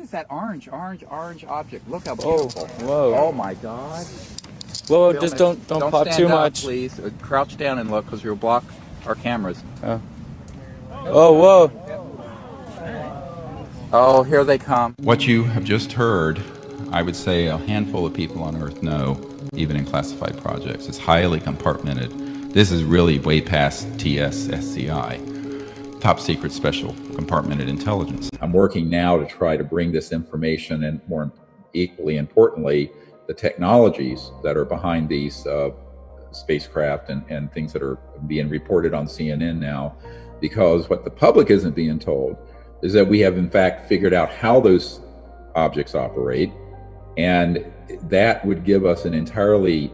is that orange object? Look how Oh, beautiful. whoa. Oh my God. Whoa, Film just it. don't pop stand too up, much. please. Crouch down and look, because you'll block our cameras. Oh, whoa. Oh, here they come. What you have just heard, I would say a handful of people on Earth know, even in classified projects. It's highly compartmented. This is really way past TS-SCI, top secret special compartmented intelligence. I'm working now to try to bring this information, and more equally importantly, the technologies that are behind these spacecraft and things that are being reported on CNN now, because what the public isn't being told is that we have in fact figured out how those objects operate, and that would give us an entirely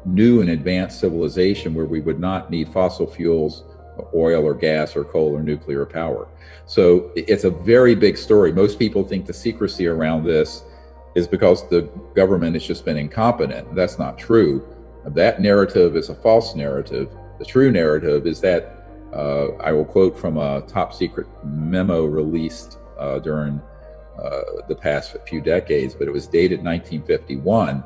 new and advanced civilization where we would not need fossil fuels, oil or gas or coal or nuclear power. So it's a very big story. Most people think the secrecy around this is because the government has just been incompetent. That's not true. That narrative is a false narrative. The true narrative is that I will quote from a top secret memo released during the past few decades, but it was dated 1951,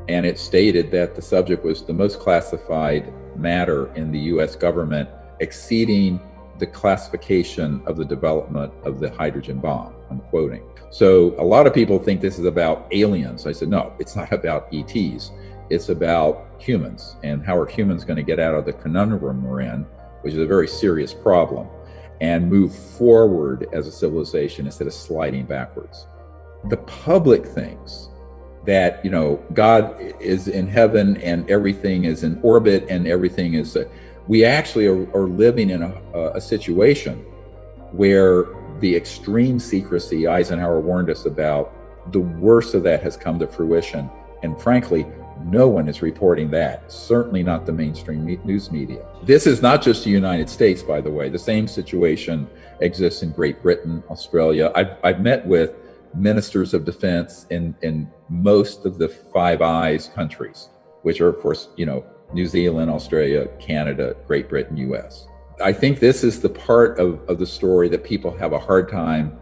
and it stated that the subject was the most classified matter in the US government, exceeding the classification of the development of the hydrogen bomb. I'm quoting. So a lot of people think this is about aliens. I said, no, it's not about ETs. It's about humans, and how are humans going to get out of the conundrum we're in, which is a very serious problem, and move forward as a civilization instead of sliding backwards. The public thinks that, you know, God is in heaven and everything is in orbit and everything is, we actually are living in a situation where the extreme secrecy Eisenhower warned us about, the worst of that has come to fruition. And frankly, no one is reporting that, certainly not the mainstream news media. This is not just the United States, by the way. The same situation exists in Great Britain, Australia. I've met with ministers of defense in most of the Five Eyes countries, which are, of course, you know, New Zealand, Australia, Canada, Great Britain, US. I think this is the part of the story that people have a hard time,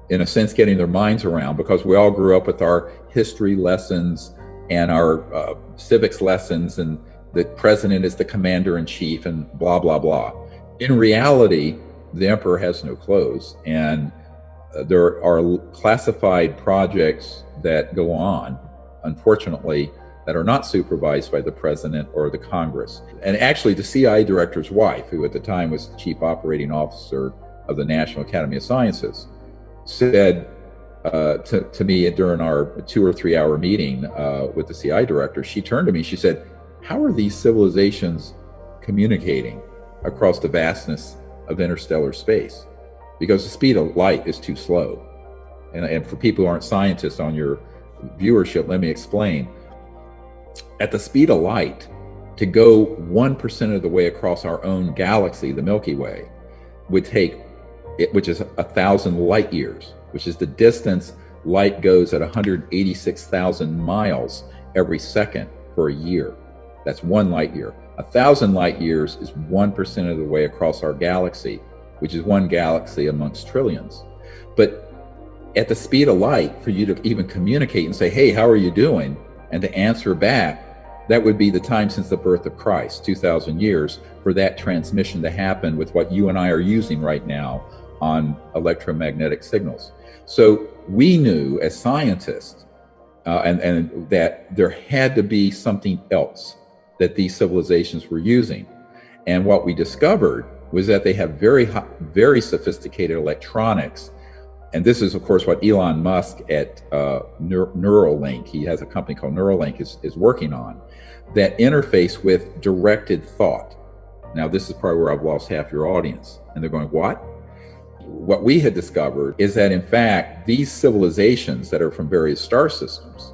in a sense, getting their minds around, because we all grew up with our history lessons and our civics lessons, and the president is the commander-in-chief and blah, blah, blah. In reality, the emperor has no clothes, and there are classified projects that go on, unfortunately, that are not supervised by the president or the Congress. And actually, the CIA director's wife, who at the time was the chief operating officer of the National Academy of Sciences, said to me during our 2 or 3 hour meeting with the CIA director, she turned to me, she said, how are these civilizations communicating across the vastness of interstellar space? Because the speed of light is too slow. And for people who aren't scientists on your viewership, let me explain. At the speed of light, to go 1% of the way across our own galaxy, the Milky Way, would take, which is 1,000 light years, which is the distance light goes at 186,000 miles every second for a year. That's 1 light year. 1,000 light years is 1% of the way across our galaxy, which is 1 galaxy amongst trillions. But at the speed of light, for you to even communicate and say, hey, how are you doing? And to answer back, that would be the time since the birth of Christ, 2,000 years, for that transmission to happen with what you and I are using right now on electromagnetic signals. So we knew as scientists, and that there had to be something else that these civilizations were using. And what we discovered was that they have very sophisticated electronics. And this is, of course, what Elon Musk at Neuralink, he has a company called Neuralink, is working on, that interface with directed thought. Now, this is probably where I've lost half your audience. And they're going, what? What we had discovered is that, in fact, these civilizations that are from various star systems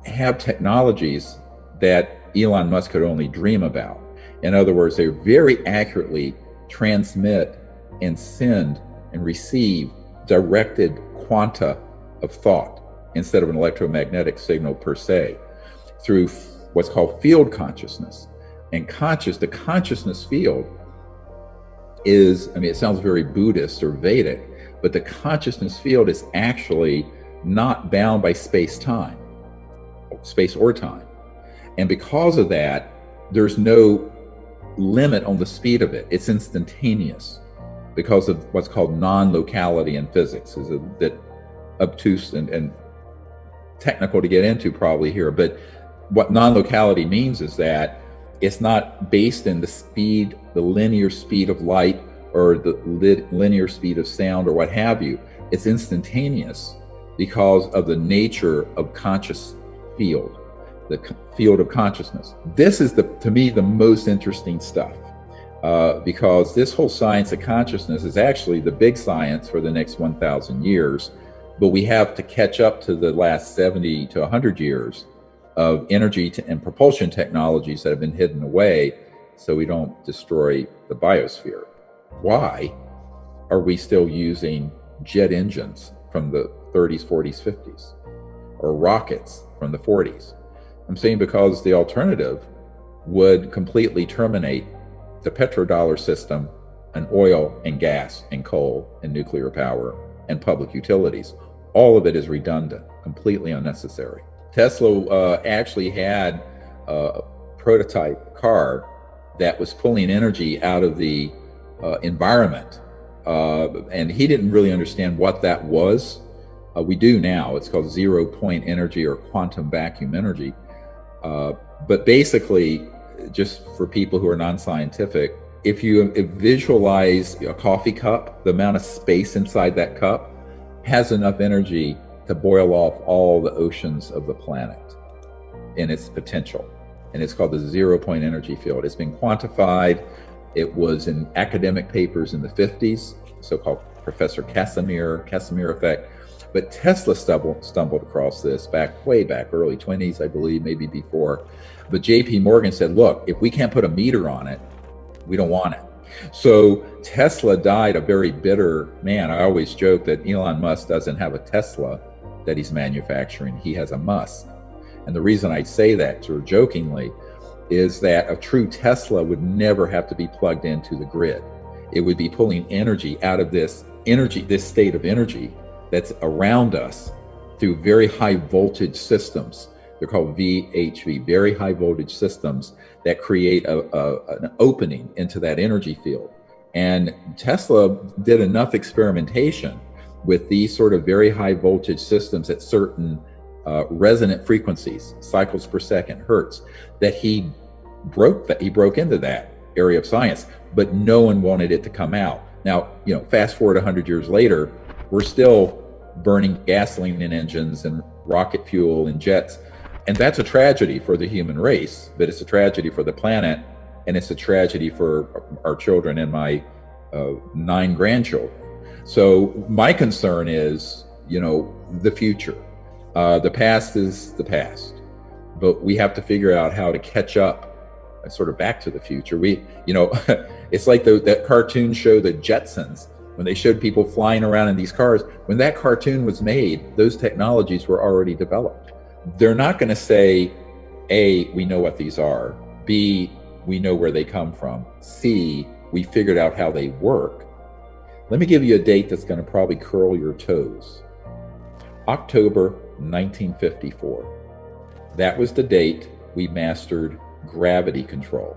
have technologies that Elon Musk could only dream about. In other words, they very accurately transmit and send and receive directed quanta of thought instead of an electromagnetic signal per se, through what's called field consciousness. And the consciousness field is, I mean, it sounds very Buddhist or Vedic, but the consciousness field is actually not bound by space or time. And because of that, there's no limit on the speed of it. It's instantaneous because of what's called non-locality in physics. Is a bit obtuse and technical to get into probably here, but what non-locality means is that it's not based in the speed, the linear speed of light or the linear speed of sound or what have you. It's instantaneous because of the nature of conscious field, the field of consciousness. This is, to me, the most interesting stuff, because this whole science of consciousness is actually the big science for the next 1,000 years, but we have to catch up to the last 70 to 100 years of energy and propulsion technologies that have been hidden away so we don't destroy the biosphere. Why are we still using jet engines from the 30s, 40s, 50s, or rockets from the 40s? I'm saying because the alternative would completely terminate the petrodollar system and oil and gas and coal and nuclear power and public utilities. All of it is redundant, completely unnecessary. Tesla actually had a prototype car that was pulling energy out of the environment, and he didn't really understand what that was. We do now. It's called zero-point energy or quantum vacuum energy. But basically, just for people who are non-scientific, if you visualize a coffee cup, the amount of space inside that cup has enough energy to boil off all the oceans of the planet in its potential. And it's called the zero-point energy field. It's been quantified. It was in academic papers in the 50s, so-called Professor Casimir effect. But Tesla stumbled across this way back, early 20s, I believe, maybe before. But JP Morgan said, look, if we can't put a meter on it, we don't want it. So Tesla died a very bitter man. I always joke that Elon Musk doesn't have a Tesla that he's manufacturing. He has a Musk. And the reason I say that sort of jokingly is that a true Tesla would never have to be plugged into the grid. It would be pulling energy out of this state of energy that's around us through very high voltage systems. They're called VHV, very high voltage systems that create an opening into that energy field. And Tesla did enough experimentation with these sort of very high voltage systems at certain resonant frequencies, cycles per second, hertz, that he broke into that area of science, but no one wanted it to come out. Now, fast forward 100 years later, we're still burning gasoline in engines and rocket fuel and jets. And that's a tragedy for the human race, but it's a tragedy for the planet, and it's a tragedy for our children and my 9 grandchildren. So my concern is, the future. The past is the past, but we have to figure out how to catch up sort of back to the future. It's like that cartoon show, The Jetsons, when they showed people flying around in these cars. When that cartoon was made, those technologies were already developed. They're not going to say, A, we know what these are. B, we know where they come from. C, we figured out how they work. Let me give you a date that's going to probably curl your toes. October 1954. That was the date we mastered gravity control.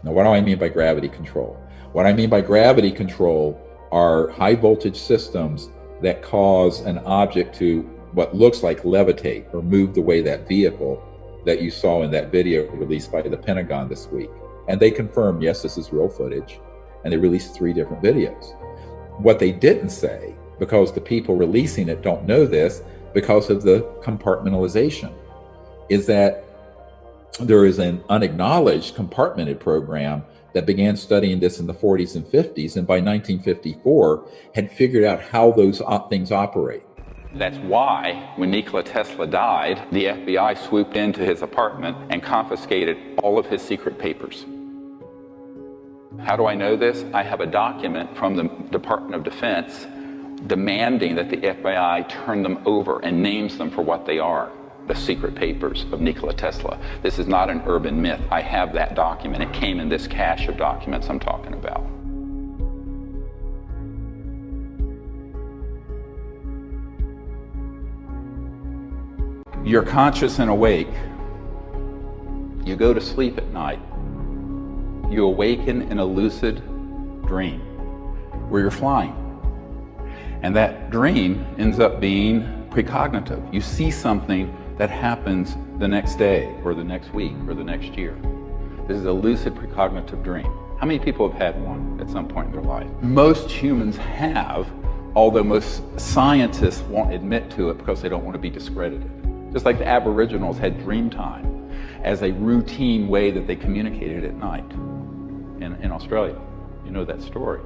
Now, what do I mean by gravity control? What I mean by gravity control are high voltage systems that cause an object to what looks like levitate or move the way that vehicle that you saw in that video released by the Pentagon this week. And they confirmed, yes, this is real footage. And they released 3 different videos. What they didn't say, because the people releasing it don't know this, because of the compartmentalization, is that there is an unacknowledged compartmented program that began studying this in the 40s and 50s, and by 1954 had figured out how those things operate. That's why, when Nikola Tesla died, the FBI swooped into his apartment and confiscated all of his secret papers. How do I know this? I have a document from the Department of Defense demanding that the FBI turn them over and names them for what they are, the secret papers of Nikola Tesla. This is not an urban myth. I have that document. It came in this cache of documents I'm talking about. You're conscious and awake. You go to sleep at night. You awaken in a lucid dream where you're flying. And that dream ends up being precognitive. You see something that happens the next day or the next week or the next year. This is a lucid precognitive dream. How many people have had one at some point in their life? Most humans have, although most scientists won't admit to it because they don't want to be discredited. Just like the Aboriginals had dream time as a routine way that they communicated at night in Australia. You know that story.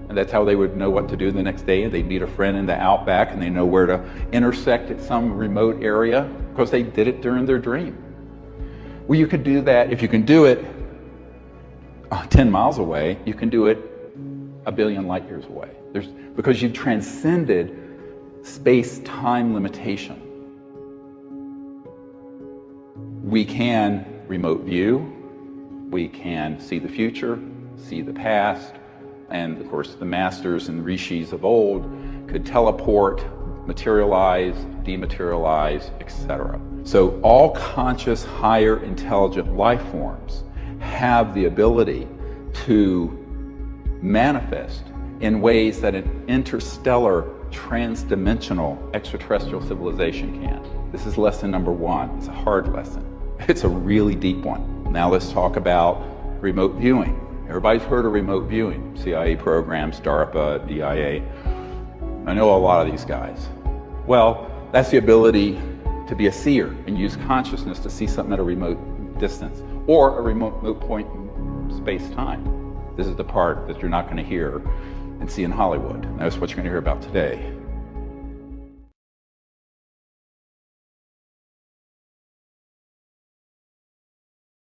And that's how they would know what to do the next day. They'd meet a friend in the outback and they know where to intersect at some remote area because they did it during their dream. Well, you could do that. If you can do it 10 miles away, you can do it a billion light years away. Because you've transcended space-time limitation. We can remote view. We can see the future, see the past, and of course the masters and rishis of old could teleport, materialize, dematerialize, etc. So all conscious, higher intelligent life forms have the ability to manifest in ways that an interstellar, transdimensional extraterrestrial civilization can. This is lesson number one. It's a hard lesson. It's a really deep one. Now let's talk about remote viewing. Everybody's heard of remote viewing. CIA programs, DARPA, DIA. I know a lot of these guys. Well, that's the ability to be a seer and use consciousness to see something at a remote distance or a remote point in space-time. This is the part that you're not going to hear and see in Hollywood. That's what you're going to hear about today.